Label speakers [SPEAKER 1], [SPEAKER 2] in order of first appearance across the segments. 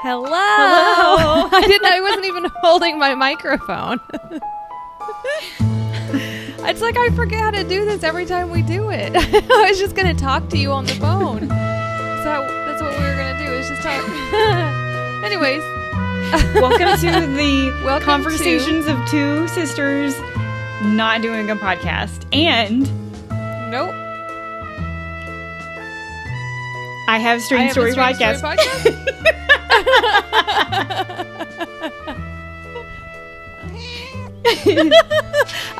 [SPEAKER 1] Hello.
[SPEAKER 2] Hello.
[SPEAKER 1] I wasn't even holding my microphone. It's like I forget how to do this every time we do it. I was just going to talk to you on the phone. So that's what we were going to do, is just talk. Anyways.
[SPEAKER 2] Welcome to the
[SPEAKER 1] Welcome
[SPEAKER 2] conversations of two sisters not doing a podcast. And
[SPEAKER 1] nope.
[SPEAKER 2] I have Strange Story Podcast.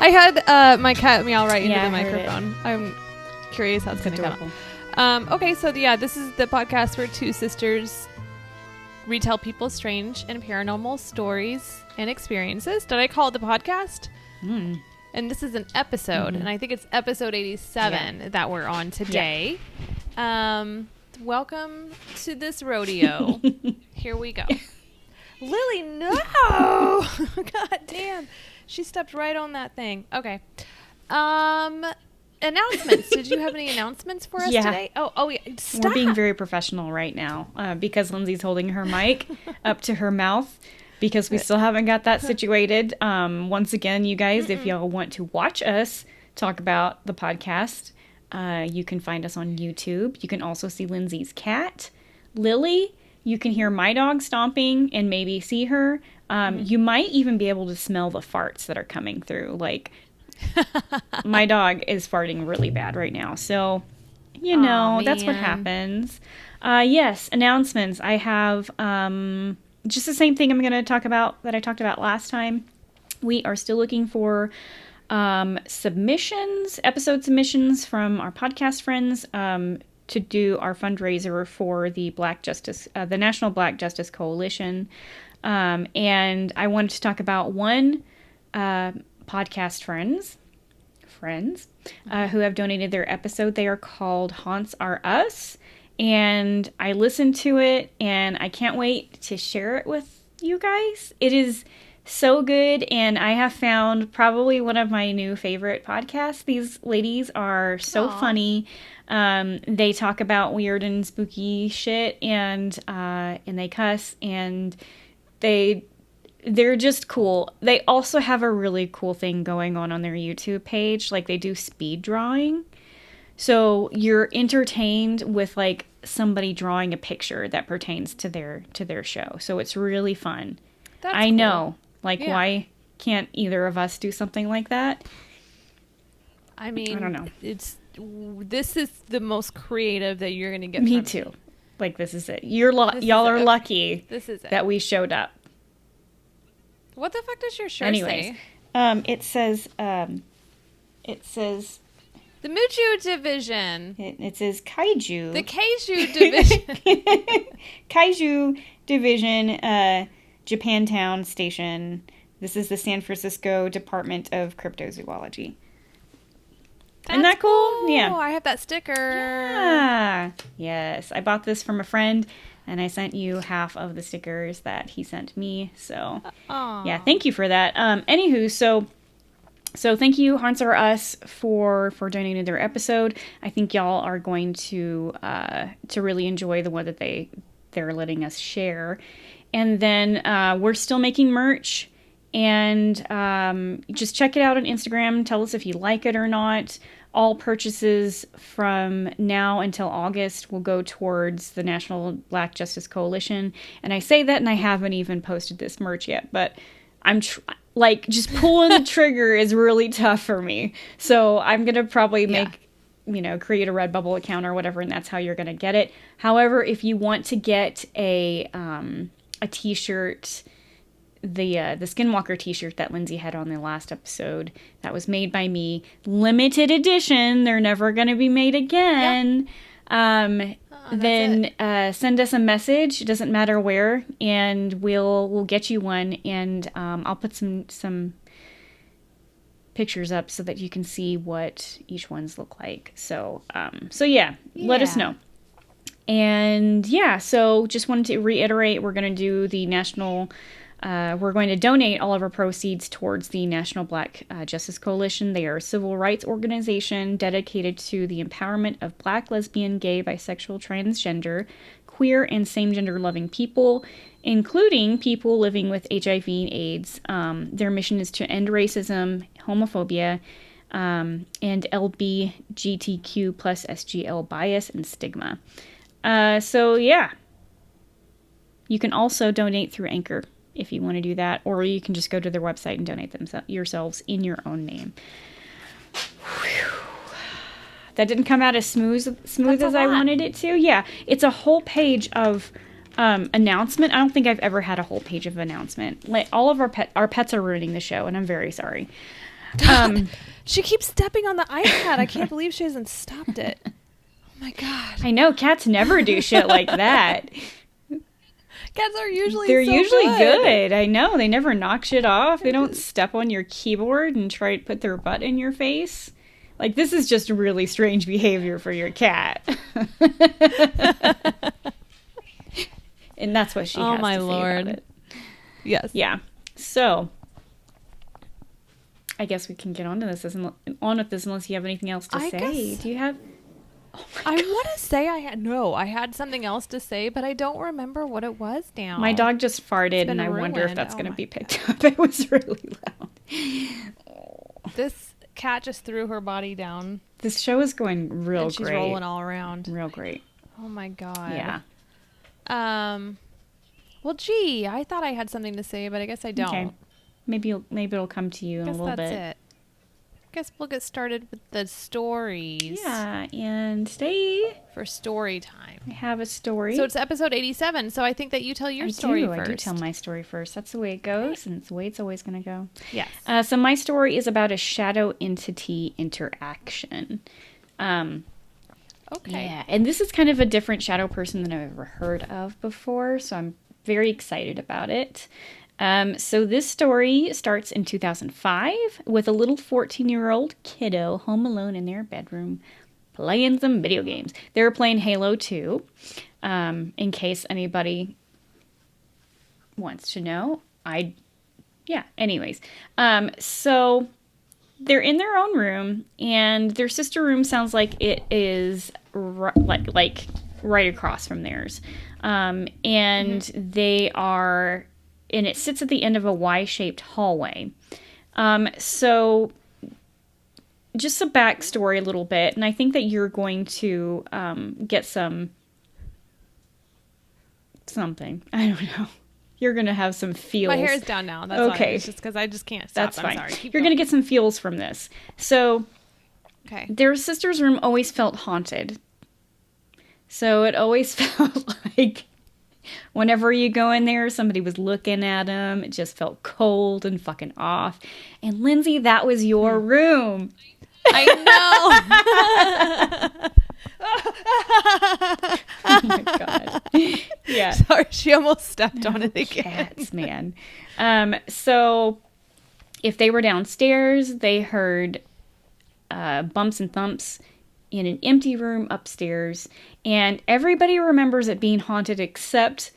[SPEAKER 1] I had my cat meow right into the
[SPEAKER 2] I heard
[SPEAKER 1] microphone. I'm curious how it's going to
[SPEAKER 2] adorable.
[SPEAKER 1] come. Okay, so yeah, this is the podcast where two sisters retell people's strange and paranormal stories and experiences. Did I call it the podcast?
[SPEAKER 2] Mm.
[SPEAKER 1] And this is an episode, and I think it's episode 87 that we're on today. Yeah. Welcome to this rodeo. Here we go. Lily, no! God damn. She stepped right on that thing. Okay. Announcements. Did you have any announcements for us today? Oh, yeah. Stop.
[SPEAKER 2] We're being very professional right now because Lindsay's holding her mic up to her mouth because we still haven't got that situated. Once again, you guys, if y'all want to watch us talk about the podcast, you can find us on YouTube. You can also see Lindsay's cat, Lily. You can hear my dog stomping and maybe see her. You might even be able to smell the farts that are coming through. Like, my dog is farting really bad right now. So, that's what happens. Yes, announcements. I have just the same thing I'm going to talk about that I talked about last time. We are still looking for submissions, episode submissions from our podcast friends to do our fundraiser for the the National Black Justice Coalition. And I wanted to talk about one podcast friends who have donated their episode. They are called Haunts Are Us. And I listened to it and I can't wait to share it with you guys. It is so good, and I have found probably one of my new favorite podcasts. These ladies are so funny. They talk about weird and spooky shit, and they cuss, and they're just cool. They also have a really cool thing going on their YouTube page. Like, they do speed drawing. So you're entertained with like somebody drawing a picture that pertains to their show. So it's really fun.
[SPEAKER 1] That's
[SPEAKER 2] I
[SPEAKER 1] cool.
[SPEAKER 2] know. Like, why can't either of us do something like that?
[SPEAKER 1] I mean,
[SPEAKER 2] I don't know.
[SPEAKER 1] This is the most creative that you're going to get.
[SPEAKER 2] Me too. Like, this is it. Y'all are lucky that we showed up.
[SPEAKER 1] What the fuck does your shirt say?
[SPEAKER 2] It says
[SPEAKER 1] the Muju Division.
[SPEAKER 2] It says Kaiju.
[SPEAKER 1] The Kaiju Division.
[SPEAKER 2] Kaiju Division, Japantown Station. This is the San Francisco Department of Cryptozoology. Isn't that cool? Yeah.
[SPEAKER 1] I have that sticker.
[SPEAKER 2] Yeah. Yes. I bought this from a friend, and I sent you half of the stickers that he sent me. So, yeah, thank you for that. Anywho, so thank you, Haunts Are Us, for donating their episode. I think y'all are going to really enjoy the one that they're letting us share. And then we're still making merch, and just check it out on Instagram. Tell us if you like it or not. All purchases from now until August will go towards the National Black Justice Coalition. And I say that, and I haven't even posted this merch yet, but I'm just pulling the trigger is really tough for me. So I'm gonna probably create a Redbubble account or whatever, and that's how you're gonna get it. However, if you want to get a t-shirt, the Skinwalker t-shirt that Lindsay had on the last episode, that was made by me, limited edition, they're never going to be made again. Yep. Then send us a message, it doesn't matter where, and we'll get you one, and I'll put some pictures up so that you can see what each ones look like. So let us know. And so just wanted to reiterate, we're going to do the national We're going to donate all of our proceeds towards the National Black Justice Coalition. They are a civil rights organization dedicated to the empowerment of Black, lesbian, gay, bisexual, transgender, queer and same-gender loving people, including people living with HIV and AIDS. Their mission is to end racism, homophobia, and LBGTQ plus SGL bias and stigma. So yeah. You can also donate through Anchor if you want to do that, or you can just go to their website and donate them yourselves in your own name. Whew. That didn't come out as smooth as I wanted it to. Yeah, it's a whole page of announcement. I don't think I've ever had a whole page of announcement. Like, all of our pets are ruining the show, and I'm very sorry.
[SPEAKER 1] She keeps stepping on the iPad. I can't believe she hasn't stopped it. Oh my god!
[SPEAKER 2] I know, cats never do shit like that.
[SPEAKER 1] Cats are usually
[SPEAKER 2] good. I know. They never knock shit off. They don't step on your keyboard and try to put their butt in your face. Like, this is just really strange behavior for your cat. And that's what she has to say about it.
[SPEAKER 1] Yes.
[SPEAKER 2] Yeah. So, I guess we can get on with this unless you have anything else to say. Do you have...
[SPEAKER 1] Oh I want to say I had something else to say, but I don't remember what it was now.
[SPEAKER 2] My dog just farted, and I wonder if that's going to be picked up. It was really loud.
[SPEAKER 1] This cat just threw her body down.
[SPEAKER 2] This show is going real great.
[SPEAKER 1] She's rolling all around.
[SPEAKER 2] Real great.
[SPEAKER 1] Oh my god.
[SPEAKER 2] Yeah.
[SPEAKER 1] Well, gee, I thought I had something to say, but I guess I don't. Okay.
[SPEAKER 2] Maybe it'll come to you in a little bit.
[SPEAKER 1] That's it. Guess we'll get started with the stories.
[SPEAKER 2] Yeah, and today
[SPEAKER 1] for story time,
[SPEAKER 2] I have a story.
[SPEAKER 1] So it's episode 87. So I think that you tell your story first.
[SPEAKER 2] I do tell my story first. That's the way it goes, and it's the way it's always going to go.
[SPEAKER 1] Yes.
[SPEAKER 2] So my story is about a shadow entity interaction.
[SPEAKER 1] Okay.
[SPEAKER 2] Yeah, and this is kind of a different shadow person than I've ever heard of before, so I'm very excited about it. So this story starts in 2005 with a little 14-year-old kiddo home alone in their bedroom playing some video games. They were playing Halo 2, in case anybody wants to know. Anyways. So they're in their own room, and their sister room sounds like it is like right across from theirs. They are... And it sits at the end of a Y-shaped hallway. So just a backstory a little bit, and I think that you're going to get something. I don't know. You're going to have some feels.
[SPEAKER 1] My hair is down now. That's okay. It's just because I just can't stop.
[SPEAKER 2] That's fine.
[SPEAKER 1] I'm sorry.
[SPEAKER 2] You're going to get some feels from this. So
[SPEAKER 1] okay.
[SPEAKER 2] Their sister's room always felt haunted. So it always felt like... Whenever you go in there, somebody was looking at them. It just felt cold and fucking off. And Lindsay, that was your room.
[SPEAKER 1] I know.
[SPEAKER 2] Oh my god. Yeah.
[SPEAKER 1] Sorry, she almost stepped on it again.
[SPEAKER 2] Cats, man. So if they were downstairs, they heard bumps and thumps in an empty room upstairs, and everybody remembers it being haunted except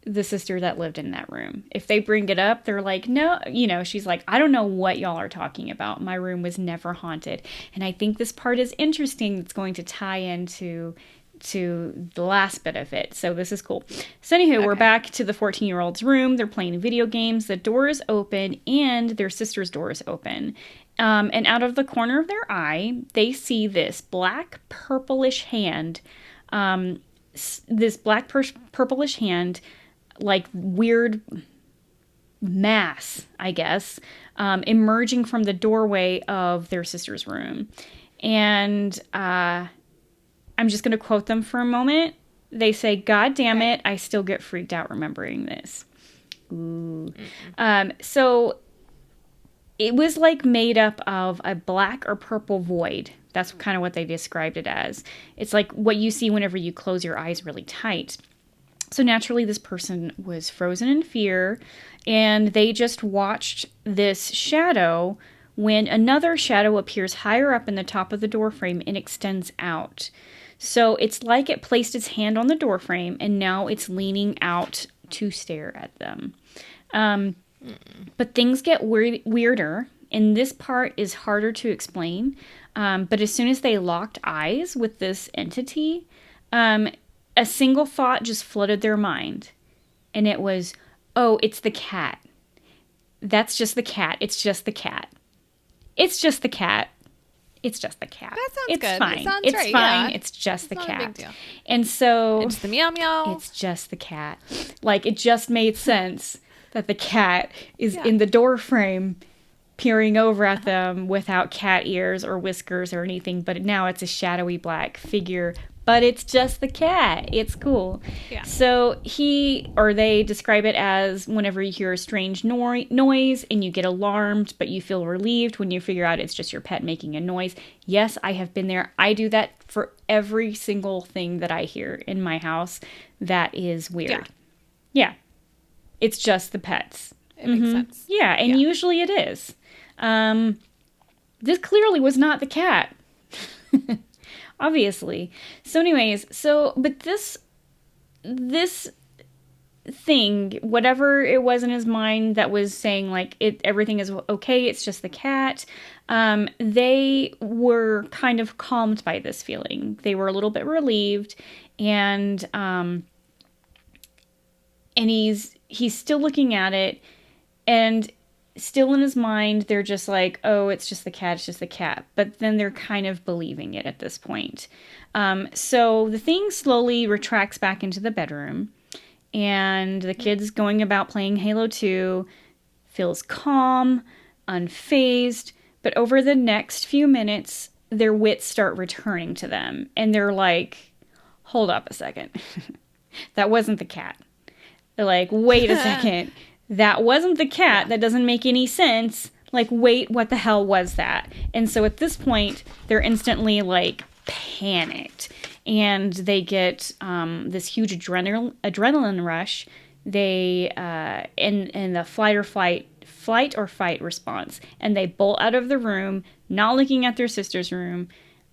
[SPEAKER 2] the sister that lived in that room. If they bring it up, they're like, no, she's like, I don't know what y'all are talking about. My room was never haunted. And I think this part is interesting. It's going to tie into the last bit of it. So this is cool. So anywho, We're back to the 14-year-old's room. They're playing video games. The door is open, and their sister's door is open. And out of the corner of their eye, they see this black purplish hand, like weird mass, I guess, emerging from the doorway of their sister's room. And I'm just going to quote them for a moment. They say, "God damn it, I still get freaked out remembering this." Ooh. So it was like made up of a black or purple void. That's kind of what they described it as. It's like what you see whenever you close your eyes really tight. So naturally, this person was frozen in fear, and they just watched this shadow when another shadow appears higher up in the top of the doorframe and extends out. So it's like it placed its hand on the doorframe, and now it's leaning out to stare at them. But things get weirder, and this part is harder to explain. But as soon as they locked eyes with this entity, a single thought just flooded their mind. And it was, oh, it's the cat. That's just the cat. It's just the cat. It's just the cat. It's just the cat.
[SPEAKER 1] That sounds
[SPEAKER 2] it's
[SPEAKER 1] good.
[SPEAKER 2] Fine.
[SPEAKER 1] It sounds
[SPEAKER 2] it's
[SPEAKER 1] right.
[SPEAKER 2] fine.
[SPEAKER 1] Yeah.
[SPEAKER 2] It's just the
[SPEAKER 1] not
[SPEAKER 2] cat.
[SPEAKER 1] a big deal.
[SPEAKER 2] And so
[SPEAKER 1] it's the meow meow.
[SPEAKER 2] It's just the cat. Like, it just made sense that the cat is in the door frame peering over at them without cat ears or whiskers or anything, but now it's a shadowy black figure. But it's just the cat. It's cool.
[SPEAKER 1] Yeah.
[SPEAKER 2] So they describe it as whenever you hear a strange noise and you get alarmed, but you feel relieved when you figure out it's just your pet making a noise. Yes, I have been there. I do that for every single thing that I hear in my house that is weird. Yeah. It's just the pets.
[SPEAKER 1] It makes sense.
[SPEAKER 2] Yeah, and usually it is. This clearly was not the cat. Obviously. So anyways, but this thing, whatever it was in his mind that was saying like everything is okay, it's just the cat, they were kind of calmed by this feeling. They were a little bit relieved, and he's still looking at it, and still in his mind, they're just like, oh, it's just the cat, it's just the cat. But then they're kind of believing it at this point. So the thing slowly retracts back into the bedroom, and the kid's going about playing Halo 2, feels calm, unfazed, but over the next few minutes, their wits start returning to them, and they're like, hold up a second. That wasn't the cat. They're like, wait a second. That wasn't the cat. That doesn't make any sense. Like, wait, what the hell was that? And so at this point, they're instantly, like, panicked. And they get this huge adrenaline rush. They, in the flight or fight response. And they bolt out of the room, not looking at their sister's room,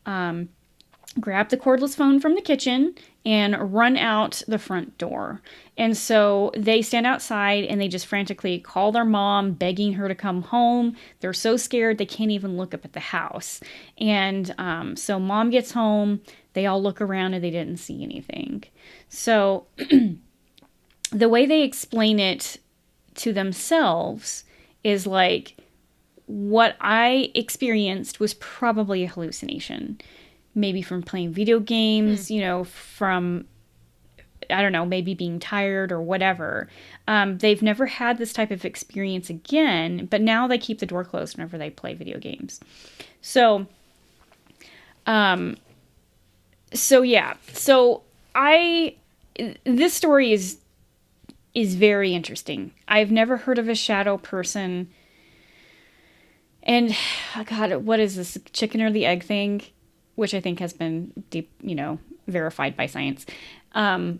[SPEAKER 2] grab the cordless phone from the kitchen, and run out the front door. And so they stand outside and they just frantically call their mom, begging her to come home. They're so scared they can't even look up at the house. And so mom gets home. They all look around and they didn't see anything. So the way they explain it to themselves is like, what I experienced was probably a hallucination. Maybe from playing video games, from, I don't know, maybe being tired or whatever. They've never had this type of experience again, but now they keep the door closed whenever they play video games. So this story is very interesting. I've never heard of a shadow person. And, God, what is this, chicken or the egg thing? Which I think has been verified by science. But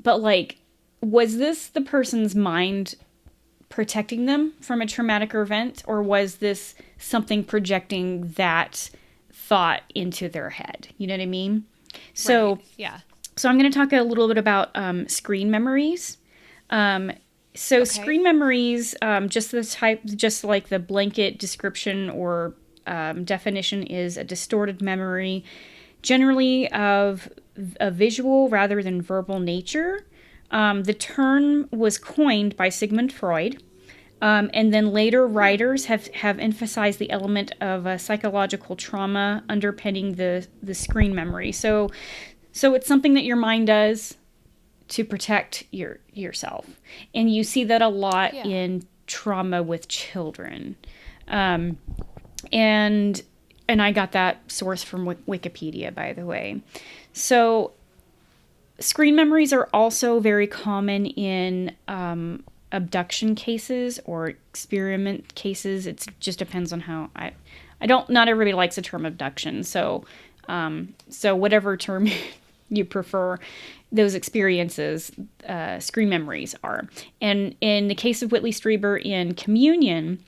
[SPEAKER 2] like, was this the person's mind protecting them from a traumatic event, or was this something projecting that thought into their head? You know what I mean? So,
[SPEAKER 1] right. Yeah.
[SPEAKER 2] So I'm going to talk a little bit about screen memories. Screen memories, just like the blanket description or definition, is a distorted memory, generally of a visual rather than verbal nature. The term was coined by Sigmund Freud, and then later writers have emphasized the element of a psychological trauma underpinning the screen memory. So it's something that your mind does to protect yourself, and you see that a lot in trauma with children. And I got that source from Wikipedia, by the way. So screen memories are also very common in abduction cases or experiment cases. It just depends on how not everybody likes the term abduction. So whatever term you prefer, those experiences, screen memories are. And in the case of Whitley Strieber in Communion,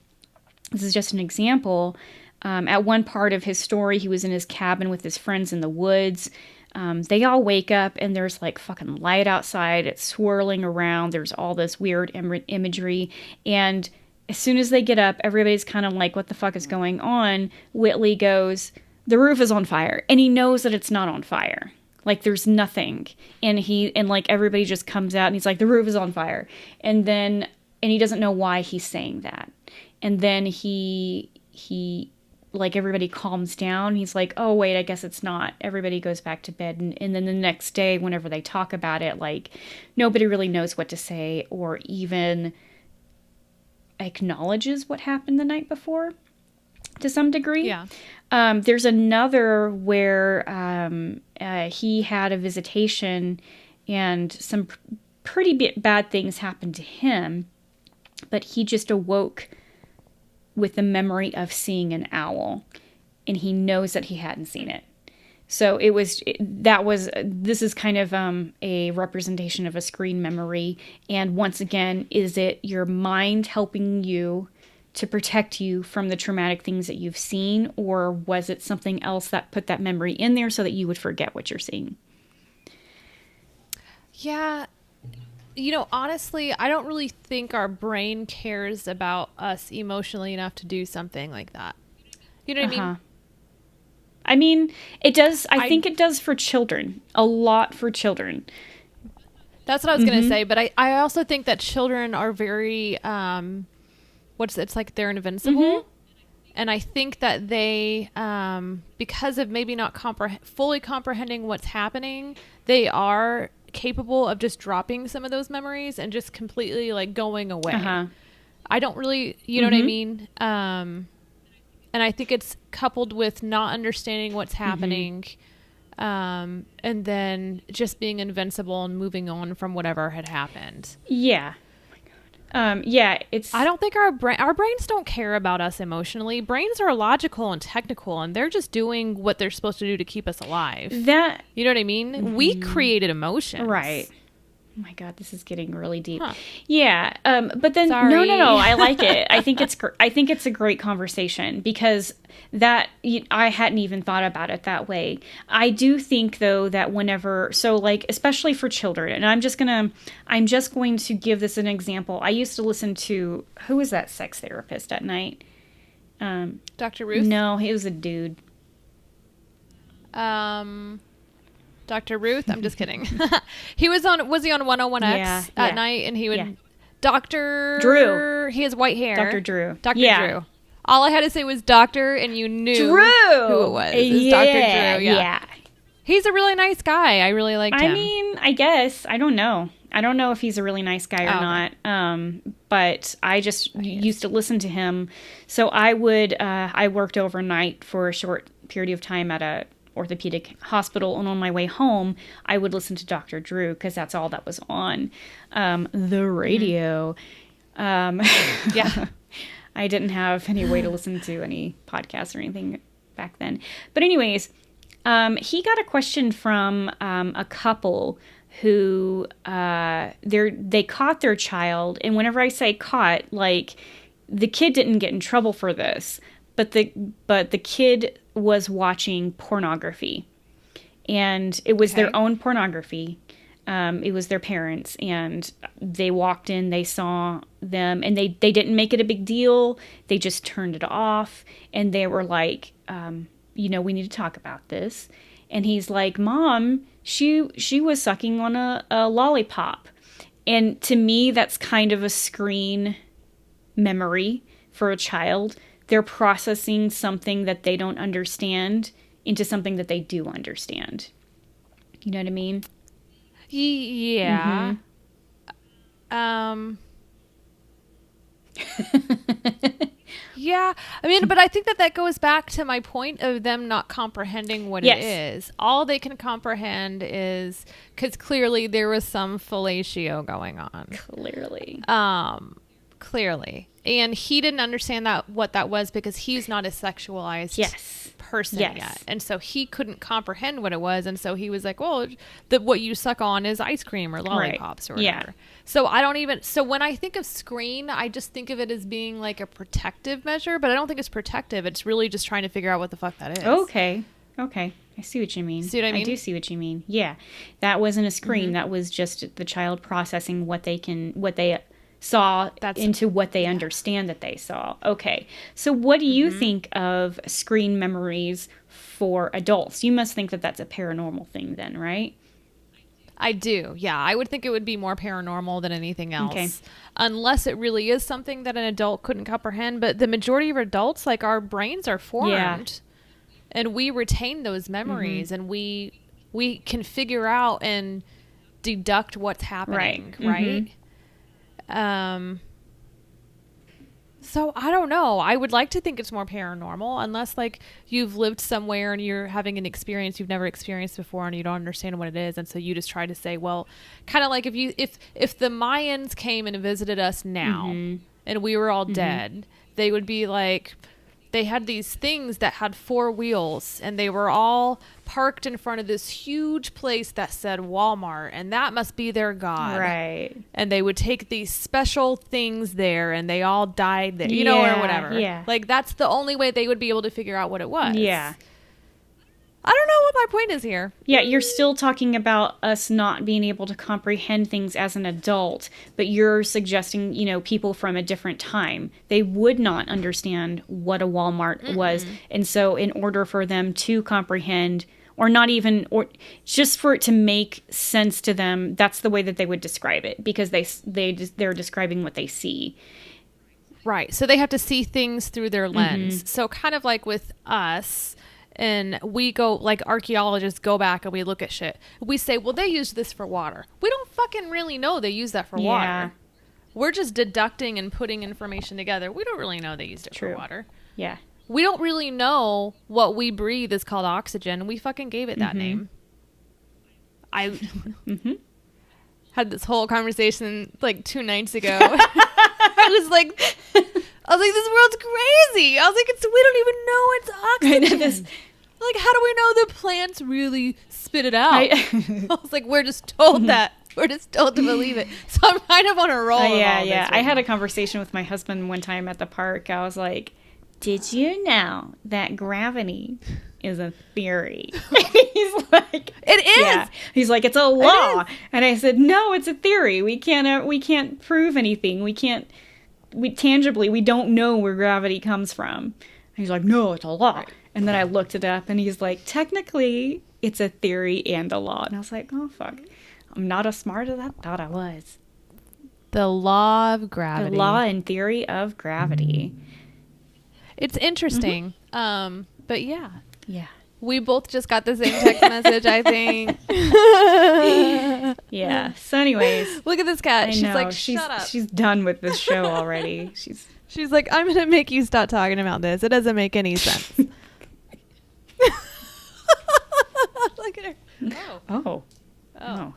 [SPEAKER 2] this is just an example. At one part of his story, he was in his cabin with his friends in the woods. They all wake up and there's like fucking light outside. It's swirling around. There's all this weird imagery. And as soon as they get up, everybody's kind of like, what the fuck is going on? Whitley goes, the roof is on fire. And he knows that it's not on fire. Like there's nothing. And like everybody just comes out and he's like, the roof is on fire. And he doesn't know why he's saying that. And then he like everybody calms down. He's like, oh wait, I guess it's not. Everybody goes back to bed. And then the next day, whenever they talk about it, like nobody really knows what to say or even acknowledges what happened the night before to some degree.
[SPEAKER 1] Yeah.
[SPEAKER 2] There's another where he had a visitation and some pretty bad things happened to him, but he just awoke with the memory of seeing an owl, and he knows that he hadn't seen it. So this is kind of a representation of a screen memory. And once again, is it your mind helping you to protect you from the traumatic things that you've seen, or was it something else that put that memory in there so that you would forget what you're seeing?
[SPEAKER 1] Yeah. Honestly, I don't really think our brain cares about us emotionally enough to do something like that. You know what I mean?
[SPEAKER 2] I mean, it does. I think it does for children. A lot for children.
[SPEAKER 1] That's what I was going to say. But I also think that children are very, it's like they're invincible. Mm-hmm. And I think that they, because of maybe not fully comprehending what's happening, they are capable of just dropping some of those memories and just completely like going away. I don't really, you know what I mean? And I think it's coupled with not understanding what's happening, and then just being invincible and moving on from whatever had happened.
[SPEAKER 2] Yeah. It's.
[SPEAKER 1] I don't think our brains don't care about us emotionally. Brains are logical and technical, and they're just doing what they're supposed to do to keep us alive. You know what I mean? We created emotions,
[SPEAKER 2] right? Oh my God, this is getting really deep. Yeah, but then
[SPEAKER 1] Sorry.
[SPEAKER 2] No, I like it. I think it's a great conversation because I hadn't even thought about it that way. I do think though that especially for children, and I'm just going to give this an example. I used to listen to, who was that sex therapist at night?
[SPEAKER 1] Dr. Ruth?
[SPEAKER 2] No, he was a dude.
[SPEAKER 1] Dr. Ruth? I'm just kidding. Was he on 101X at night? And he would, Dr.
[SPEAKER 2] Drew.
[SPEAKER 1] He has white hair.
[SPEAKER 2] Dr. Drew.
[SPEAKER 1] Dr. Drew. All I had to say was doctor, and you knew who it was. It's Dr. Drew. Yeah. He's a really nice guy. I really liked him.
[SPEAKER 2] I mean, I guess. I don't know. I don't know if he's a really nice guy or not. But I just used to listen to him. So I worked overnight for a short period of time at a orthopedic hospital, and on my way home I would listen to Dr. Drew because that's all that was on the radio.
[SPEAKER 1] Yeah.
[SPEAKER 2] I didn't have any way to listen to any podcasts or anything back then, but anyways, he got a question from a couple who they caught their child, and whenever I say caught, like the kid didn't get in trouble for this, but the kid was watching pornography, and it was their own pornography. It was their parents, and they walked in, they saw them, and they didn't make it a big deal. They just turned it off, and they were like, we need to talk about this. And he's like, Mom, she was sucking on a lollipop. And to me, that's kind of a screen memory for a child. They're processing something that they don't understand into something that they do understand. You know what I mean?
[SPEAKER 1] Yeah. Yeah. I mean, but I think that goes back to my point of them not comprehending what it is. All they can comprehend is, because clearly there was some fellatio going on. Clearly. And he didn't understand what that was because he's not a sexualized person yet. And so he couldn't comprehend what it was. And so he was like, well, what you suck on is ice cream or lollipops or whatever. Yeah. So when I think of screen, I just think of it as being like a protective measure, but I don't think it's protective. It's really just trying to figure out what the fuck that is.
[SPEAKER 2] Okay. I see what you mean.
[SPEAKER 1] See what I mean?
[SPEAKER 2] I do see what you mean. Yeah. That wasn't a screen. Mm-hmm. That was just the child processing what they saw into what they understand that they saw. Okay. So what do you think of screen memories for adults? You must think that that's a paranormal thing then, right?
[SPEAKER 1] I do. Yeah. I would think it would be more paranormal than anything else. Okay. Unless it really is something that an adult couldn't comprehend. But the majority of adults, like, our brains are formed and we retain those memories and we can figure out and deduct what's happening. Right. So I don't know. I would like to think it's more paranormal, unless like you've lived somewhere and you're having an experience you've never experienced before and you don't understand what it is, and so you just try to say, well, kind of like if the Mayans came and visited us now and we were all dead, they would be like, they had these things that had 4 wheels and they were all parked in front of this huge place that said Walmart, and that must be their god.
[SPEAKER 2] Right.
[SPEAKER 1] And they would take these special things there and they all died there, you know, or whatever.
[SPEAKER 2] Yeah.
[SPEAKER 1] Like, that's the only way they would be able to figure out what it was.
[SPEAKER 2] Yeah.
[SPEAKER 1] I don't know what my point is here.
[SPEAKER 2] Yeah, you're still talking about us not being able to comprehend things as an adult, but you're suggesting, you know, people from a different time, they would not understand what a Walmart was. And so in order for them to comprehend, or not even, or just for it to make sense to them, that's the way that they would describe it, because they're describing what they see.
[SPEAKER 1] Right. So they have to see things through their lens. So kind of like with us, and we go, like, archaeologists go back and we look at shit. We say, well, they used this for water. We don't fucking really know they use that for water. We're just deducting and putting information together. We don't really know they used it for water.
[SPEAKER 2] Yeah.
[SPEAKER 1] We don't really know what we breathe is called oxygen. We fucking gave it that name. I had this whole conversation like 2 nights ago. I was like, this world's crazy. I was like, we don't even know it's oxygen. Like, how do we know the plants really spit it out? I was like, we're just told that. We're just told to believe it. So I'm kind of on a roll.
[SPEAKER 2] I had a conversation with my husband one time at the park. I was like, did you know that gravity is a theory? He's like,
[SPEAKER 1] it is.
[SPEAKER 2] Yeah. He's like, it's a law. And I said, no, it's a theory. We can't prove anything. We don't know where gravity comes from. And he's like, no, it's a law. Right. And then I looked it up and he's like, technically it's a theory and a law. And I was like, oh fuck, I'm not as smart as I thought I was.
[SPEAKER 1] The law of gravity.
[SPEAKER 2] The law and theory of gravity.
[SPEAKER 1] It's interesting. But yeah.
[SPEAKER 2] Yeah.
[SPEAKER 1] We both just got the same text message, I think.
[SPEAKER 2] Yeah. So anyways.
[SPEAKER 1] Look at this cat. She's like,
[SPEAKER 2] shut
[SPEAKER 1] up.
[SPEAKER 2] She's done with this show already.
[SPEAKER 1] She's like, I'm going to make you stop talking about this. It doesn't make any sense. Look at her.
[SPEAKER 2] Oh.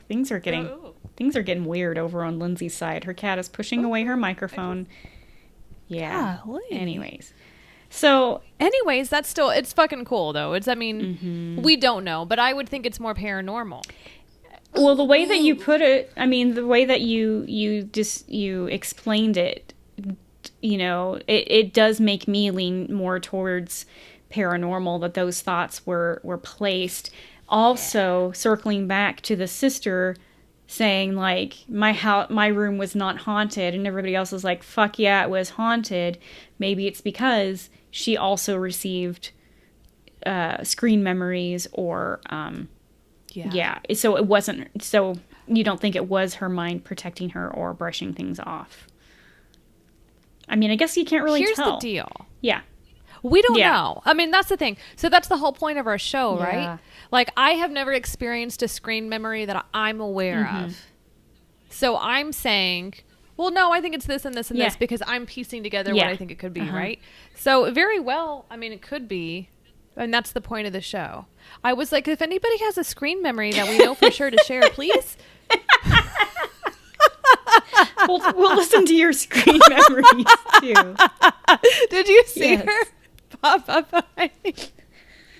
[SPEAKER 2] Things are getting weird over on Lindsay's side. Her cat is pushing away her microphone. Yeah.
[SPEAKER 1] Golly.
[SPEAKER 2] Anyways,
[SPEAKER 1] that's still, it's fucking cool though. We don't know, but I would think it's more paranormal.
[SPEAKER 2] Well, the way that you put it, I mean, the way that you explained it, you know, it does make me lean more towards paranormal, that those thoughts were placed. Also, circling back to the sister saying, like, my room was not haunted, and everybody else was like, fuck yeah, it was haunted. Maybe it's because she also received screen memories, or so it wasn't, so you don't think it was her mind protecting her or brushing things off. I mean, I guess you can't really tell.
[SPEAKER 1] Here's the deal.
[SPEAKER 2] Yeah.
[SPEAKER 1] We don't know. I mean, that's the thing. So that's the whole point of our show, right? Like, I have never experienced a screen memory that I'm aware of. So I'm saying, well, no, I think it's this and this and this, because I'm piecing together what I think it could be, right? So very well, I mean, it could be. And that's the point of the show. I was like, if anybody has a screen memory that we know for sure to share, please.
[SPEAKER 2] We'll listen to your screen memories too.
[SPEAKER 1] Did you see her pop up behind me?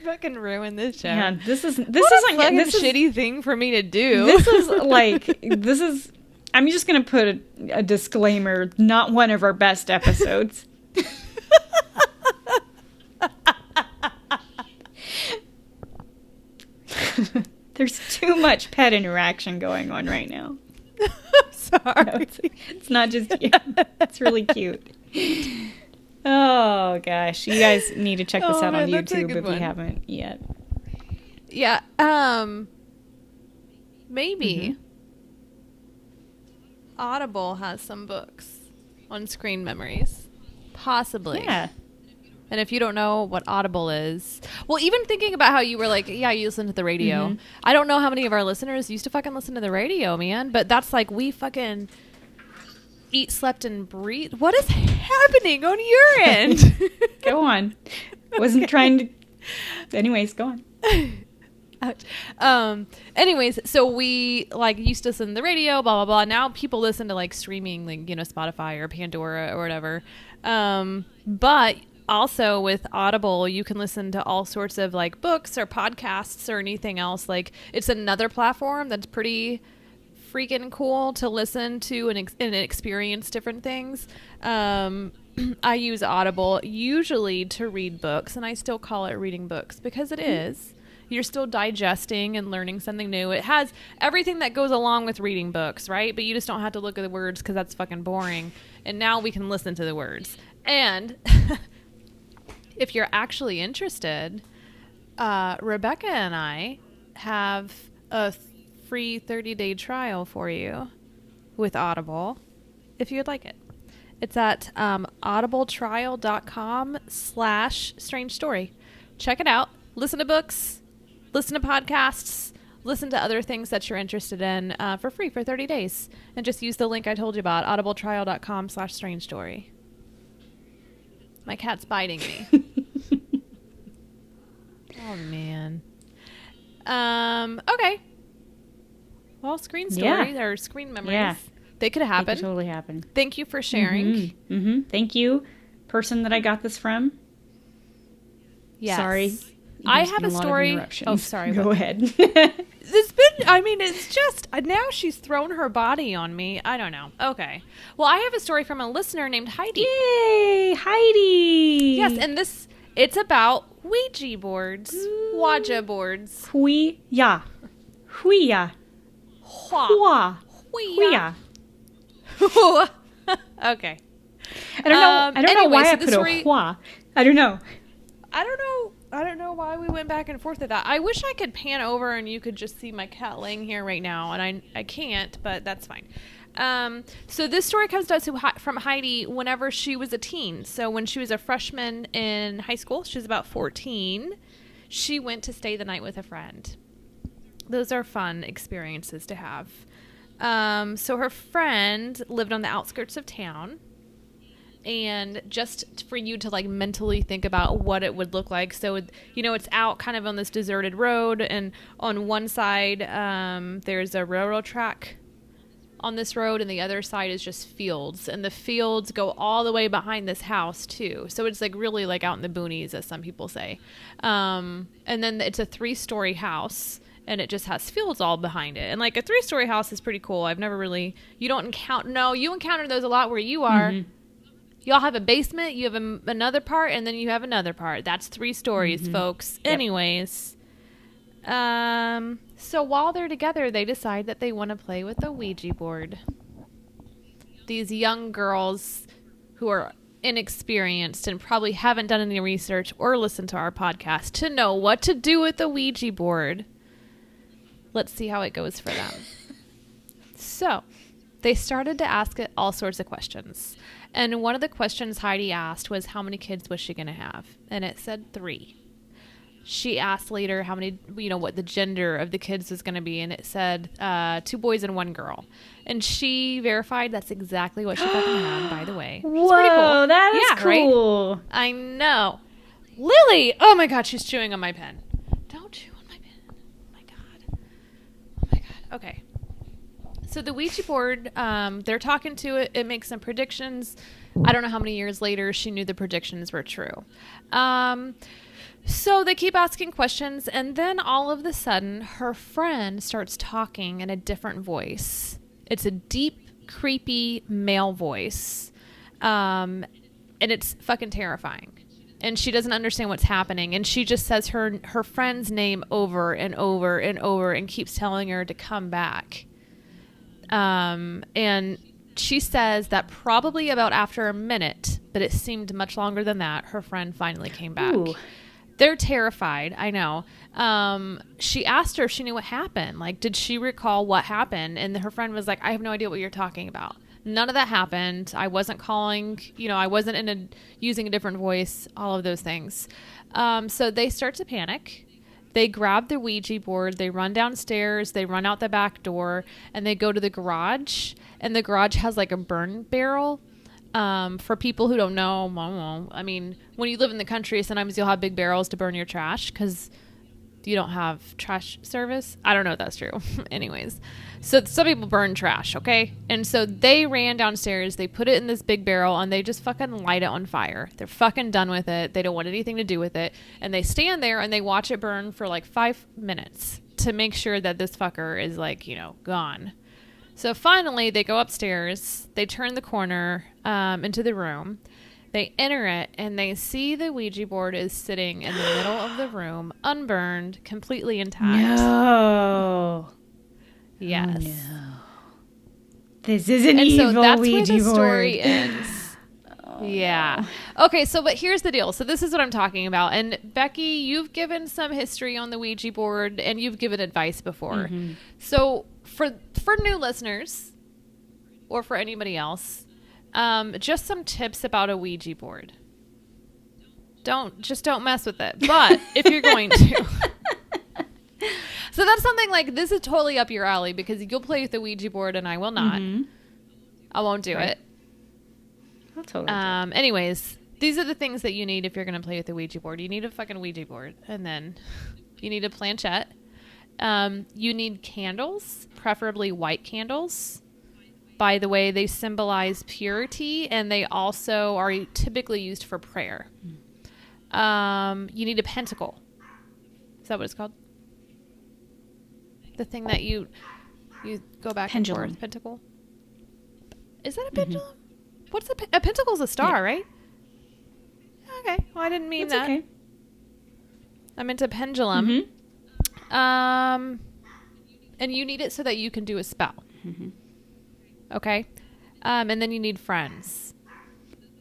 [SPEAKER 1] Fucking ruin this show.
[SPEAKER 2] Yeah, this isn't
[SPEAKER 1] shitty thing for me to do.
[SPEAKER 2] This is I'm just gonna put a disclaimer. Not one of our best episodes. There's too much pet interaction going on right now.
[SPEAKER 1] sorry.
[SPEAKER 2] No, it's not just you. It's really cute. Oh gosh, you guys need to check this out on YouTube if you haven't yet.
[SPEAKER 1] Yeah. Maybe Audible has some books on screen memories. Possibly.
[SPEAKER 2] Yeah.
[SPEAKER 1] And if you don't know what Audible is, well, even thinking about how you were like, yeah, you listen to the radio. I don't know how many of our listeners used to fucking listen to the radio, man. But that's like, we fucking eat, slept, and breathe. What is happening on your end?
[SPEAKER 2] Go on. Wasn't trying to. Anyways, go on.
[SPEAKER 1] Ouch. Anyways, so we like used to listen to the radio, blah blah blah. Now people listen to like streaming, like, you know, Spotify or Pandora or whatever. But also with Audible, you can listen to all sorts of like books or podcasts or anything else. Like, it's another platform that's pretty freaking cool to listen to and experience different things. I use Audible usually to read books, and I still call it reading books because it is. You're still digesting and learning something new. It has everything that goes along with reading books, right? But you just don't have to look at the words because that's fucking boring. And now we can listen to the words. And if you're actually interested, Rebecca and I have a free 30-day trial for you with Audible if you'd like it. It's at audibletrial.com/strange story. Check it out. Listen to books. Listen to podcasts, listen to other things that you're interested in for free for 30 days. And just use the link I told you about, audibletrial.com/strange story. My cat's biting me. Oh, man. Okay. Well, screen stories or screen memories. Yeah. They could happen.
[SPEAKER 2] They could totally happen.
[SPEAKER 1] Thank you for sharing.
[SPEAKER 2] Thank you, person that I got this from.
[SPEAKER 1] Yes.
[SPEAKER 2] Sorry.
[SPEAKER 1] I have a story. Oh, sorry.
[SPEAKER 2] Go ahead.
[SPEAKER 1] It's just, now she's thrown her body on me. I don't know. Okay. Well, I have a story from a listener named Heidi.
[SPEAKER 2] Yay, Heidi.
[SPEAKER 1] Yes, and it's about Ouija boards. Ouija boards.
[SPEAKER 2] Ouija. Ouija.
[SPEAKER 1] Ouija. Okay.
[SPEAKER 2] I don't know why I put a hua. I don't know.
[SPEAKER 1] I don't know why we went back and forth at that. I wish I could pan over and you could just see my cat laying here right now, and I can't, but that's fine. So this story comes to us from Heidi whenever she was a teen. So when she was a freshman in high school, she was about 14, she went to stay the night with a friend. Those are fun experiences to have. So her friend lived on the outskirts of town. And just for you to like mentally think about what it would look like. So, it's out kind of on this deserted road. And on one side, there's a railroad track on this road. And the other side is just fields. And the fields go all the way behind this house too. So it's like really like out in the boonies, as some people say. And then it's a 3-story house. And it just has fields all behind it. And like a 3-story house is pretty cool. I've never really, you encounter those a lot where you are. Y'all have a basement, you have another part, and then you have another part. That's 3 stories, folks. Yep. Anyways, so while they're together, they decide that they want to play with a Ouija board. These young girls who are inexperienced and probably haven't done any research or listened to our podcast to know what to do with a Ouija board. Let's see how it goes for them. So they started to ask it all sorts of questions. And one of the questions Heidi asked was, how many kids was she going to have? And it said 3. She asked later how many, what the gender of the kids was going to be. And it said 2 boys and 1 girl. And she verified that's exactly what she fucking had, by the way.
[SPEAKER 2] Whoa, pretty cool. That is cool.
[SPEAKER 1] Right? I know. Lily! Oh my God, she's chewing on my pen. Don't chew on my pen. Oh my God. Oh my God. Okay. So the Ouija board, they're talking to it. It makes some predictions. I don't know how many years later she knew the predictions were true. So they keep asking questions, and then all of a sudden, her friend starts talking in a different voice. It's a deep, creepy male voice, and it's fucking terrifying. And she doesn't understand what's happening, and she just says her friend's name over and over and over and keeps telling her to come back. And she says that probably about after a minute, but it seemed much longer than that, her friend finally came back. Ooh. They're terrified. I know. She asked her if she knew what happened. Like, did she recall what happened? And her friend was like, I have no idea what you're talking about. None of that happened. I wasn't calling, I wasn't using a different voice, all of those things. So they start to panic. They grab the Ouija board. They run downstairs. They run out the back door, and they go to the garage. And the garage has like a burn barrel. For people who don't know, I mean, when you live in the country, sometimes you'll have big barrels to burn your trash because you don't have trash service. I don't know if that's true. Anyways, so some people burn trash, okay? And so they ran downstairs, they put it in this big barrel, and they just fucking light it on fire. They're fucking done with it. They don't want anything to do with it. And they stand there and they watch it burn for like 5 minutes to make sure that this fucker is like, gone. So finally, they go upstairs, they turn the corner into the room, they enter it, and they see the Ouija board is sitting in the middle of the room, unburned, completely intact.
[SPEAKER 2] No.
[SPEAKER 1] Yes.
[SPEAKER 2] Oh, no. This is an evil Ouija board. And so that's where the story ends.
[SPEAKER 1] Yeah. Okay, but here's the deal. So this is what I'm talking about. And Becky, you've given some history on the Ouija board, and you've given advice before. Mm-hmm. So for new listeners, or for anybody else, just some tips about a Ouija board. Don't mess with it. But if you're going to. So that's something like, this is totally up your alley, because you'll play with the Ouija board and I will not. Mm-hmm. I won't do it.
[SPEAKER 2] I'll totally
[SPEAKER 1] anyways, these are the things that you need if you're going to play with the Ouija board. You need a fucking Ouija board, and then you need a planchette. You need candles, preferably white candles. By the way, they symbolize purity, and they also are typically used for prayer. You need a pentacle. Is that what it's called? The thing that you go back
[SPEAKER 2] pendulum.
[SPEAKER 1] And forth. Pentacle. Is that a pendulum? Mm-hmm. What's a pentacle's a star, right? Okay. Well, I didn't mean that. Okay. I meant a pendulum. Mm-hmm. And you need it so that you can do a spell. Mm-hmm. Okay. And then you need friends.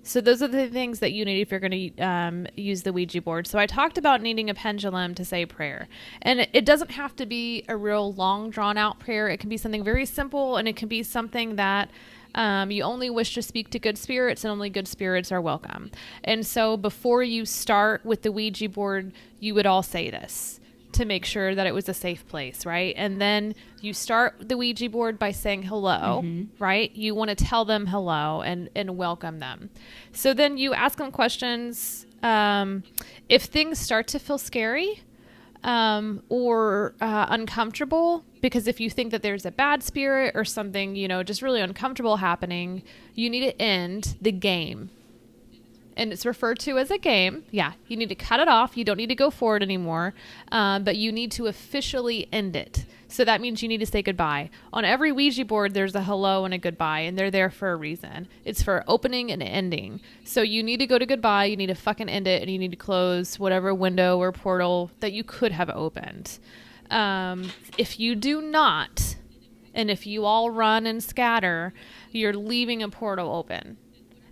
[SPEAKER 1] So those are the things that you need if you're going to use the Ouija board. So I talked about needing a pendulum to say prayer. And it doesn't have to be a real long, drawn-out prayer. It can be something very simple, and it can be something that you only wish to speak to good spirits, and only good spirits are welcome. And so before you start with the Ouija board, you would all say this to make sure that it was a safe place, right? And then you start the Ouija board by saying hello, mm-hmm. right? You want to tell them hello and welcome them. So then you ask them questions. If things start to feel scary or uncomfortable, because if you think that there's a bad spirit or something, just really uncomfortable happening, you need to end the game. And it's referred to as a game. Yeah, you need to cut it off. You don't need to go forward anymore, but you need to officially end it. So that means you need to say goodbye. On every Ouija board, there's a hello and a goodbye, and they're there for a reason. It's for opening and ending. So you need to go to goodbye, you need to fucking end it, and you need to close whatever window or portal that you could have opened. If you do not, and if you all run and scatter, you're leaving a portal open.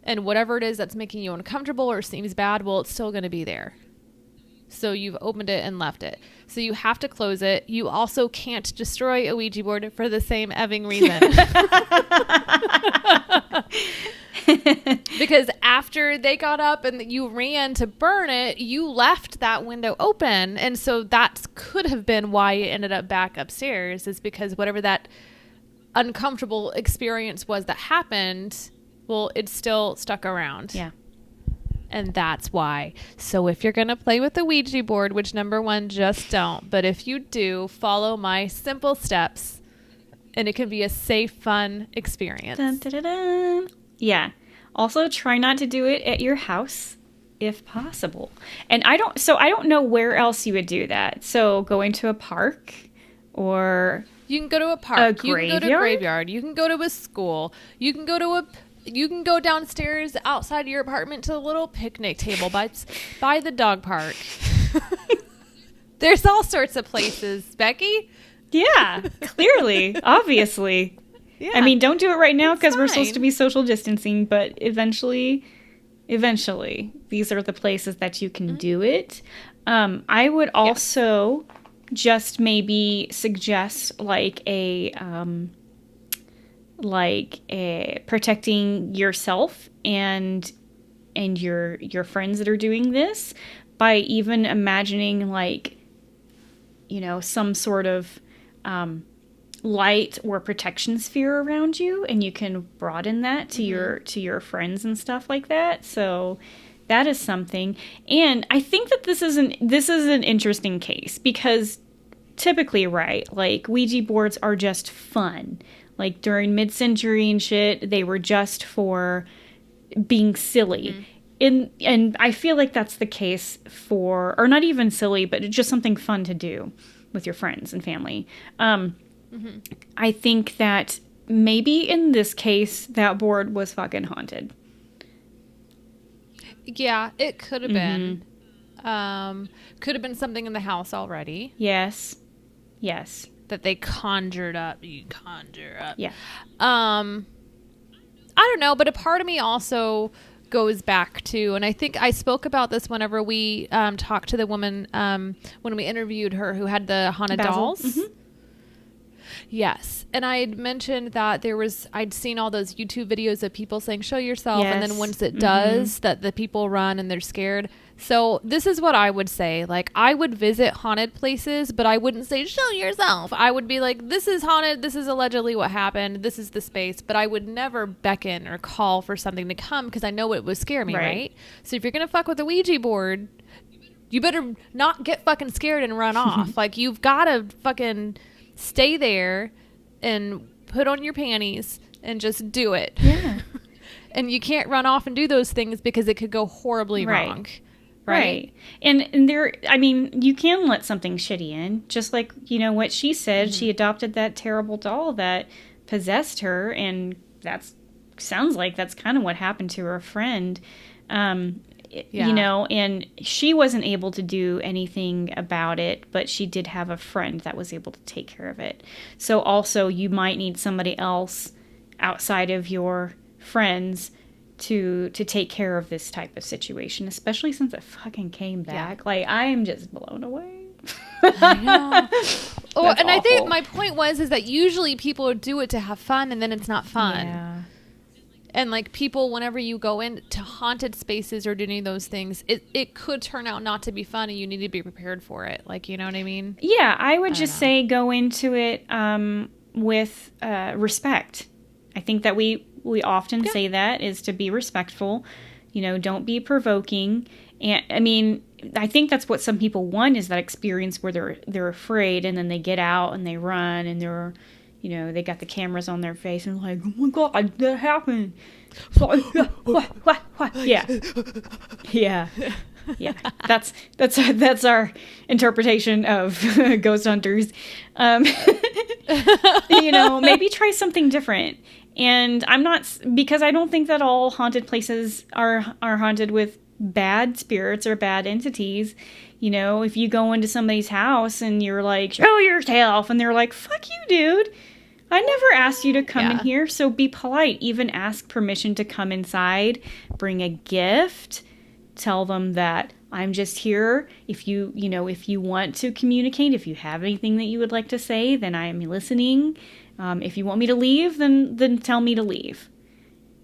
[SPEAKER 1] And whatever it is that's making you uncomfortable or seems bad, well, it's still going to be there. So you've opened it and left it. So you have to close it. You also can't destroy a Ouija board for the same effing reason. Because after they got up and you ran to burn it, you left that window open. And so that could have been why it ended up back upstairs, is because whatever that uncomfortable experience was that happened, well, it's still stuck around.
[SPEAKER 2] Yeah.
[SPEAKER 1] And that's why. So if you're going to play with the Ouija board, which number one, just don't. But if you do, follow my simple steps, and it can be a safe, fun experience.
[SPEAKER 2] Dun, dun, dun, dun. Yeah. Also, try not to do it at your house if possible. And I don't know where else you would do that. So going to a park, or
[SPEAKER 1] you can go to a park. You can go to a graveyard. You can go to a school. You can go downstairs outside your apartment to a little picnic table by the dog park. There's all sorts of places, Becky.
[SPEAKER 2] Yeah, clearly, obviously. I mean, don't do it right now because we're
[SPEAKER 1] fine.
[SPEAKER 2] supposed to be social distancing, but eventually, these are the places that you can do it. I would also just maybe suggest like a protecting yourself and your friends that are doing this by even imagining like, you know, some sort of light or protection sphere around you, and you can broaden that to your friends and stuff like that. So that is something. And I think that this is an interesting case because typically, right, like Ouija boards are just fun. Like during mid-century and shit, they were just for being silly. And I feel like that's the case for, or not even silly, but just something fun to do with your friends and family. I think that maybe in this case, that board was fucking haunted.
[SPEAKER 1] Yeah, it could have been. Could have been something in the house already.
[SPEAKER 2] Yes.
[SPEAKER 1] That they conjured up. You conjure up.
[SPEAKER 2] Yeah.
[SPEAKER 1] I don't know, but a part of me also goes back to, and I think I spoke about this whenever we talked to the woman when we interviewed her who had the haunted dolls. Yes. And I had mentioned that I'd seen all those YouTube videos of people saying, show yourself. And then once it does, that the people run and they're scared. So this is what I would say. Like, I would visit haunted places, but I wouldn't say, show yourself. I would be like, this is haunted. This is allegedly what happened. This is the space. But I would never beckon or call for something to come because I know it would scare me, right? So if you're going to fuck with a Ouija board, you better not get fucking scared and run off. Like, you've got to fucking stay there and put on your panties and just do it.
[SPEAKER 2] Yeah.
[SPEAKER 1] And you can't run off and do those things because it could go horribly wrong. Right.
[SPEAKER 2] And there, I mean, you can let something shitty in. Just like, you know, what she said, she adopted that terrible doll that possessed her. And sounds like that's kind of what happened to her friend. You know, and she wasn't able to do anything about it, but she did have a friend that was able to take care of it. So also you might need somebody else outside of your friends to take care of this type of situation, especially since it fucking came back. Yeah. Like, I am just blown away.
[SPEAKER 1] I know. Oh, and awful. I think my point is that usually people do it to have fun, and then it's not fun. Yeah. And, like, people, whenever you go into haunted spaces or doing those things, it could turn out not to be fun, and you need to be prepared for it. Like, you know what I mean?
[SPEAKER 2] Yeah, I would just say go into it with respect. I think that we often say that is to be respectful. You know, don't be provoking. And, I mean, I think that's what some people want, is that experience where they're afraid, and then they get out and they run, and they're... You know, they got the cameras on their face and like, oh my God, that happened. What? Yeah. That's our interpretation of ghost hunters. You know, maybe try something different. And because I don't think that all haunted places are haunted with bad spirits or bad entities. You know, if you go into somebody's house and you're like, show yourself, and they're like, fuck you, dude. I never asked you to come in here, so be polite. Even ask permission to come inside. Bring a gift. Tell them that I'm just here. If you want to communicate, if you have anything that you would like to say, then I am listening. If you want me to leave, then tell me to leave.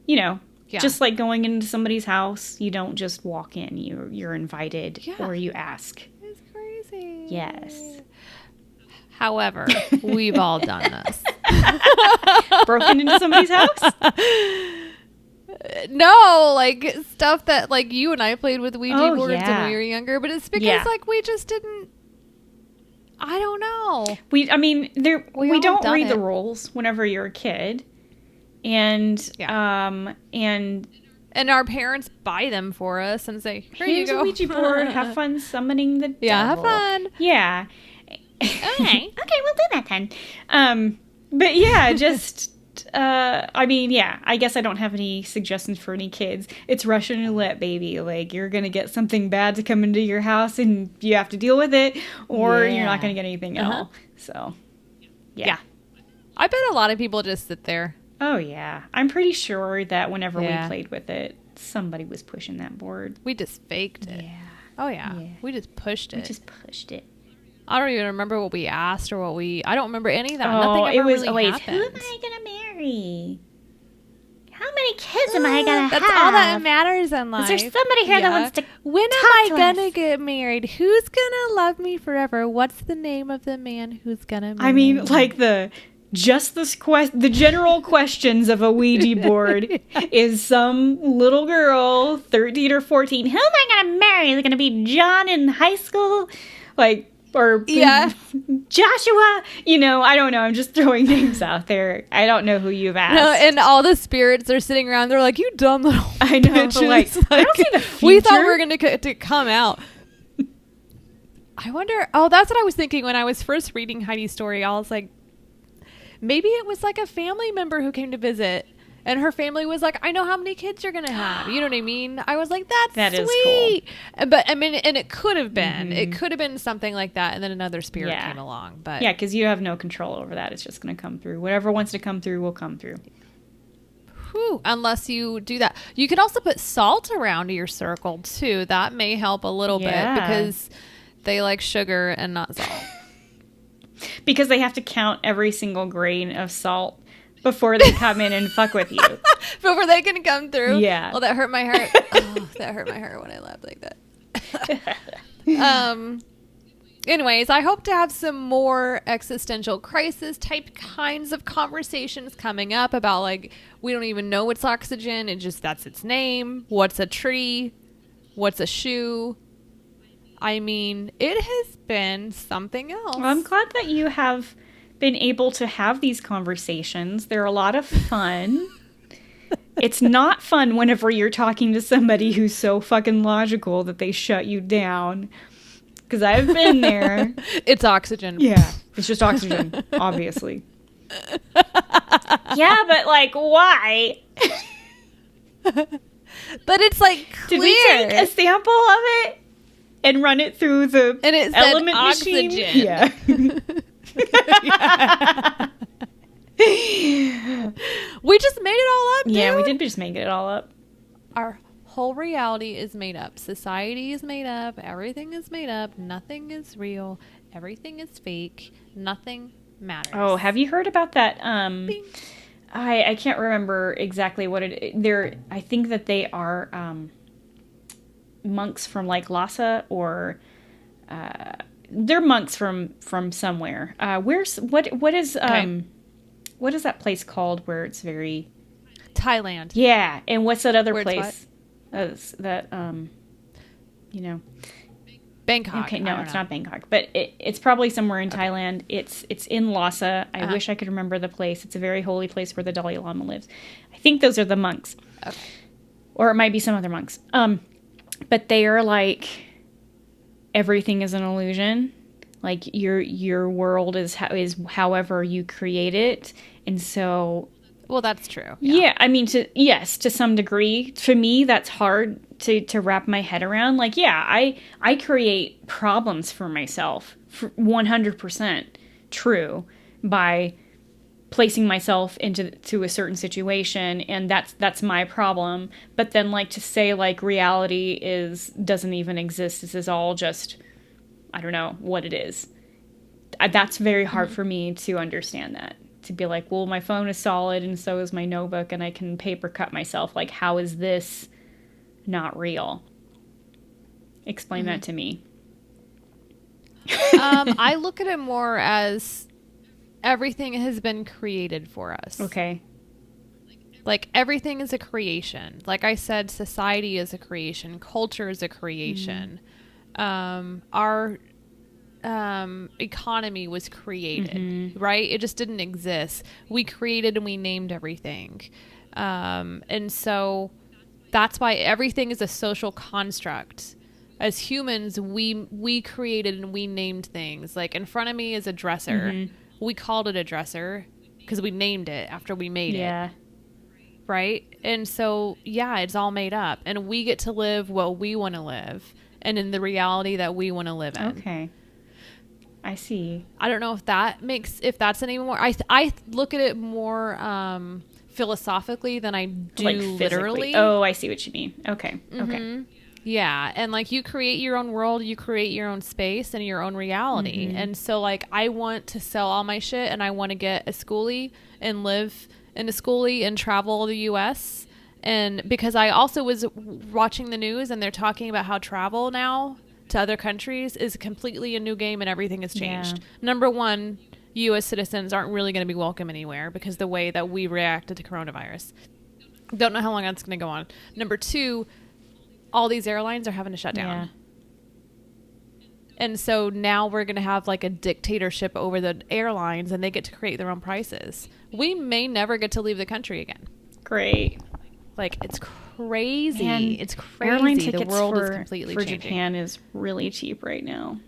[SPEAKER 2] You know, just like going into somebody's house, you don't just walk in. You're invited or you ask.
[SPEAKER 1] It's crazy.
[SPEAKER 2] Yes.
[SPEAKER 1] However, we've all done this.
[SPEAKER 2] Broken into somebody's house?
[SPEAKER 1] No, like stuff that like you and I played with Ouija boards when we were younger, but it's because like we just didn't. I don't know. We
[SPEAKER 2] don't read the rules whenever you're a kid, and
[SPEAKER 1] and our parents buy them for us and say, "Here you go,
[SPEAKER 2] a Ouija board. Have fun summoning the devil."
[SPEAKER 1] Have fun.
[SPEAKER 2] Yeah. Okay, we'll do that then. But yeah, just, I guess I don't have any suggestions for any kids. It's Russian roulette, baby. Like, you're going to get something bad to come into your house and you have to deal with it, or you're not going to get anything at all. So, yeah.
[SPEAKER 1] I bet a lot of people just sit there.
[SPEAKER 2] Oh, yeah. I'm pretty sure that whenever we played with it, somebody was pushing that board.
[SPEAKER 1] We just faked it. Yeah. Oh, yeah. We just pushed it. I don't even remember what we asked or I don't remember any of that.
[SPEAKER 2] Oh,
[SPEAKER 1] Nothing ever really
[SPEAKER 2] always,
[SPEAKER 1] happened.
[SPEAKER 2] who am I going to marry? How many kids am I going to have?
[SPEAKER 1] That's all that matters in life.
[SPEAKER 2] Is there somebody here that wants to
[SPEAKER 1] When am I going to get married? Who's going to love me forever? What's the name of the man who's going to marry me?
[SPEAKER 2] Like the general questions of a Ouija board is some little girl, 13 or 14. Who am I going to marry? Is it going to be John in high school? Or Joshua? I don't know. I'm just throwing names out there. I don't know who you've asked.
[SPEAKER 1] No, and all the spirits are sitting around. They're like, you dumb little
[SPEAKER 2] I know.
[SPEAKER 1] bitches.
[SPEAKER 2] I don't see the future.
[SPEAKER 1] We thought we were going to come out. I wonder. Oh, that's what I was thinking when I was first reading Heidi's story. I was like, maybe it was like a family member who came to visit. And her family was like, I know how many kids you're going to have. You know what I mean? I was like, that is sweet. Cool. But I mean, and it could have been. It could have been something like that. And then another spirit came along. But
[SPEAKER 2] yeah, because you have no control over that. It's just going to come through. Whatever wants to come through will come through.
[SPEAKER 1] Whew, unless you do that. You could also put salt around your circle, too. That may help a little bit because they like sugar and not salt.
[SPEAKER 2] Because they have to count every single grain of salt before they come in and fuck with you.
[SPEAKER 1] Before they can come through?
[SPEAKER 2] Yeah.
[SPEAKER 1] Oh, that hurt my heart. Oh, that hurt my heart when I laughed like that. Anyways, I hope to have some more existential crisis type kinds of conversations coming up about like, we don't even know what's oxygen. That's its name. What's a tree? What's a shoe? I mean, it has been something else.
[SPEAKER 2] Well, I'm glad that you have been able to have these conversations. They're a lot of fun. It's not fun whenever you're talking to somebody who's so fucking logical that they shut you down. Because I've been there.
[SPEAKER 1] It's oxygen.
[SPEAKER 2] Yeah, it's just oxygen, obviously. Yeah, but like, why?
[SPEAKER 1] But it's like clear.
[SPEAKER 2] Did we take a sample of it and run it through the
[SPEAKER 1] and it
[SPEAKER 2] element
[SPEAKER 1] said oxygen?
[SPEAKER 2] Machine? Yeah.
[SPEAKER 1] We just made it all up, dude.
[SPEAKER 2] Yeah, we did just make it all up.
[SPEAKER 1] Our whole reality is made up. Society is made up. Everything is made up. Nothing is real. Everything is fake. Nothing matters.
[SPEAKER 2] Oh, have you heard about that? I can't remember exactly what I think that they are monks from like Lhasa or they're monks from somewhere. What is that place called where it's very
[SPEAKER 1] Thailand?
[SPEAKER 2] Yeah, and what's that other
[SPEAKER 1] where
[SPEAKER 2] place?
[SPEAKER 1] Bangkok.
[SPEAKER 2] Okay, no, it's not Bangkok, but it's probably somewhere in Thailand. It's in Lhasa. I wish I could remember the place. It's a very holy place where the Dalai Lama lives. I think those are the monks.
[SPEAKER 1] Okay.
[SPEAKER 2] Or it might be some other monks. But they are like, everything is an illusion. Like your world is however you create it. And so,
[SPEAKER 1] well, that's true.
[SPEAKER 2] Yeah, I mean, to some degree. For me, that's hard to wrap my head around. Like, yeah, I create problems for myself, 100% true, by placing myself into a certain situation, and that's my problem. But then, like, to say like reality doesn't even exist. This is all just, I don't know what it is. That's very hard for me to understand that. To be like, well, my phone is solid and so is my notebook and I can paper cut myself. Like, how is this not real? Explain that to me.
[SPEAKER 1] I look at it more as everything has been created for us.
[SPEAKER 2] Okay.
[SPEAKER 1] Like, everything is a creation. Like I said, society is a creation. Culture is a creation. Our economy was created, right? It just didn't exist. We created and we named everything. And so that's why everything is a social construct. As humans, we created and we named things. Like, in front of me is a dresser. We called it a dresser because we named it after we made it. Right? And so, yeah, it's all made up. And we get to live what we want to live and in the reality that we want to live in.
[SPEAKER 2] Okay. I see.
[SPEAKER 1] I don't know if that's any more. I look at it more philosophically than I do like literally.
[SPEAKER 2] Oh, I see what you mean. Okay.
[SPEAKER 1] Mm-hmm.
[SPEAKER 2] Okay.
[SPEAKER 1] Yeah, and like you create your own world, you create your own space and your own reality. Mm-hmm. And so like I want to sell all my shit and I want to get a schoolie and live in a schoolie and travel the US. And because I also was watching the news and they're talking about how travel now to other countries is completely a new game and everything has changed. Yeah. Number one, US citizens aren't really going to be welcome anywhere because the way that we reacted to coronavirus. Don't know how long that's going to go on. Number two, all these airlines are having to shut down. Yeah. And so now we're going to have like a dictatorship over the airlines and they get to create their own prices. We may never get to leave the country again.
[SPEAKER 2] Great.
[SPEAKER 1] Like it's crazy. And it's crazy.
[SPEAKER 2] Airline tickets
[SPEAKER 1] the world is completely
[SPEAKER 2] for
[SPEAKER 1] changing.
[SPEAKER 2] Japan is really cheap right now.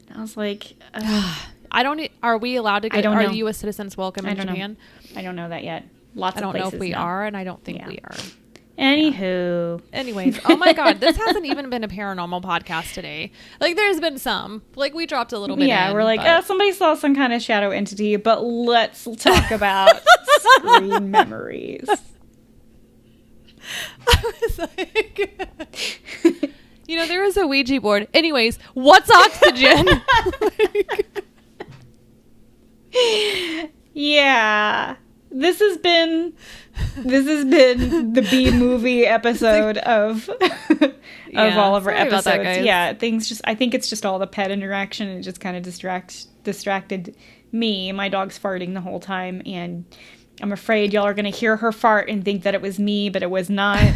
[SPEAKER 2] And I was like,
[SPEAKER 1] are we allowed to get,
[SPEAKER 2] are
[SPEAKER 1] US citizens welcome in Japan?
[SPEAKER 2] I don't know that yet. Lots of places.
[SPEAKER 1] I don't know if we are, and I don't think we are.
[SPEAKER 2] Anywho.
[SPEAKER 1] Anyways, oh my God, this hasn't even been a paranormal podcast today. Like, there's been some. Like, we dropped a little bit.
[SPEAKER 2] Yeah, we're like, somebody saw some kind of shadow entity, but let's talk about screen memories.
[SPEAKER 1] I was like, there was a Ouija board. Anyways, what's oxygen?
[SPEAKER 2] Yeah. This has been the B movie episode of all of our episodes. That, I think it's just all the pet interaction and it just kind of distracted me. My dog's farting the whole time and I'm afraid y'all are going to hear her fart and think that it was me, but it was not.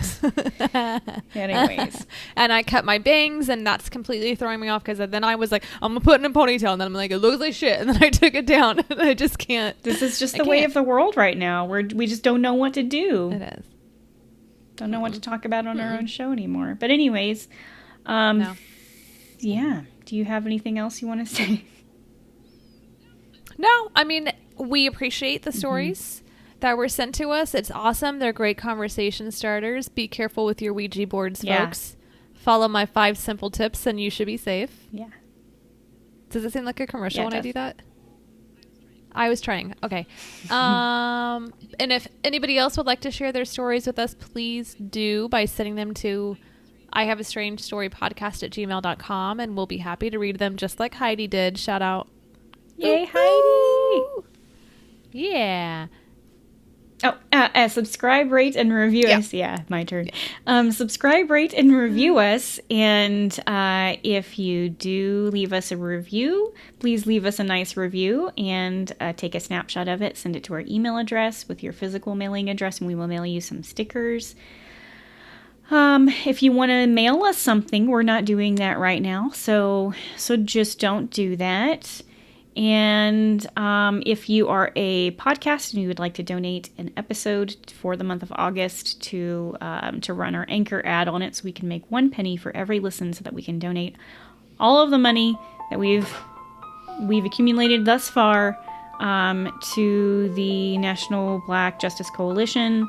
[SPEAKER 2] Anyways.
[SPEAKER 1] And I cut my bangs, and that's completely throwing me off because then I was like, I'm going to put it in a ponytail. And then I'm like, it looks like shit. And then I took it down, and I just can't.
[SPEAKER 2] This is just the way of the world right now. We just don't know what to do.
[SPEAKER 1] It is.
[SPEAKER 2] Don't know what to talk about on our own show anymore. But anyways,
[SPEAKER 1] no.
[SPEAKER 2] Yeah. Do you have anything else you want to say?
[SPEAKER 1] No. I mean, we appreciate the stories that were sent to us. It's awesome. They're great conversation starters. Be careful with your Ouija boards, folks. Follow my 5 simple tips and you should be safe.
[SPEAKER 2] Yeah.
[SPEAKER 1] Does it seem like a commercial when I do that? I was trying. Okay. And if anybody else would like to share their stories with us, please do by sending them to ihaveastrangestorypodcast@gmail.com and we'll be happy to read them just like Heidi did. Shout out.
[SPEAKER 2] Yay, Heidi!
[SPEAKER 1] Yeah.
[SPEAKER 2] Oh, subscribe, rate, and review us. Yeah, my turn. Subscribe, rate, and review us. And if you do leave us a review, please leave us a nice review and take a snapshot of it. Send it to our email address with your physical mailing address, and we will mail you some stickers. If you want to mail us something, we're not doing that right now. So just don't do that. And if you are a podcast and you would like to donate an episode for the month of August to run our Anchor ad on it so we can make 1 penny for every listen so that we can donate all of the money that we've accumulated thus far to the National Black Justice Coalition,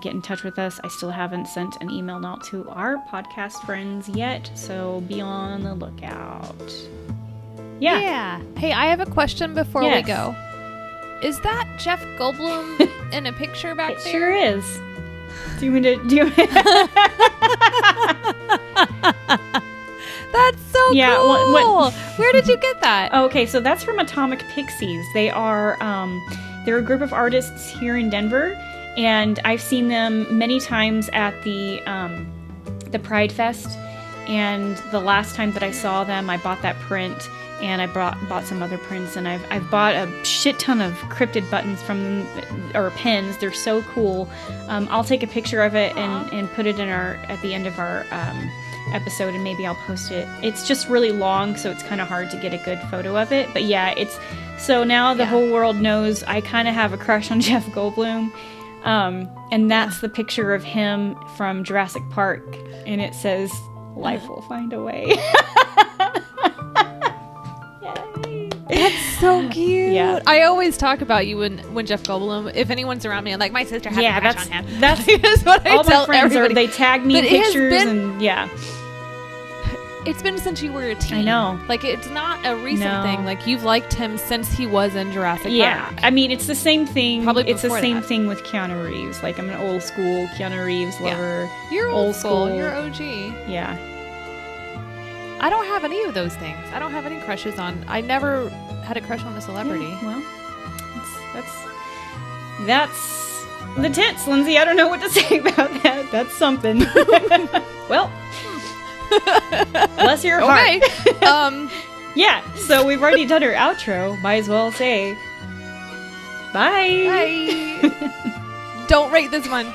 [SPEAKER 2] get in touch with us. I still haven't sent an email out to our podcast friends yet, so be on the lookout. Yeah.
[SPEAKER 1] Hey, I have a question before we go. Is that Jeff Goldblum in a picture back there?
[SPEAKER 2] It sure is. Do you want to
[SPEAKER 1] That's so cool. Where did you get that?
[SPEAKER 2] Okay, so that's from Atomic Pixies. They are they're a group of artists here in Denver, and I've seen them many times at the Pride Fest. And the last time that I saw them, I bought that print. And I bought some other prints, and I've bought a shit ton of cryptid buttons from them, or pins. They're so cool. I'll take a picture of it and put it in at the end of our episode, and maybe I'll post it. It's just really long, so it's kind of hard to get a good photo of it. But yeah, so now the whole world knows I kind of have a crush on Jeff Goldblum, and that's the picture of him from Jurassic Park, and it says, "Life will find a way."
[SPEAKER 1] That's so cute.
[SPEAKER 2] Yeah.
[SPEAKER 1] I always talk about you when Jeff Goldblum, if anyone's around me, I'm like, my sister has a crush on him.
[SPEAKER 2] That's
[SPEAKER 1] what I
[SPEAKER 2] all
[SPEAKER 1] tell
[SPEAKER 2] my friends
[SPEAKER 1] everybody.
[SPEAKER 2] They tag me in pictures and yeah.
[SPEAKER 1] it's been since you were a teen.
[SPEAKER 2] I know.
[SPEAKER 1] Like, it's not a recent thing. Like, you've liked him since he was in Jurassic Park.
[SPEAKER 2] Yeah. I mean, it's the same thing.
[SPEAKER 1] Probably
[SPEAKER 2] it's the
[SPEAKER 1] before
[SPEAKER 2] same
[SPEAKER 1] that.
[SPEAKER 2] thing with Keanu Reeves. Like, I'm an old school Keanu Reeves lover.
[SPEAKER 1] You're old school. You're OG.
[SPEAKER 2] Yeah.
[SPEAKER 1] I don't have any of those things. I don't have any crushes on... I never had a crush on a celebrity.
[SPEAKER 2] Yeah, well, that's the tits, Lindsay. I don't know what to say about that. That's something. Well, bless your heart.
[SPEAKER 1] Okay.
[SPEAKER 2] Yeah, so we've already done our outro. Might as well say bye.
[SPEAKER 1] Bye. Don't rate this one.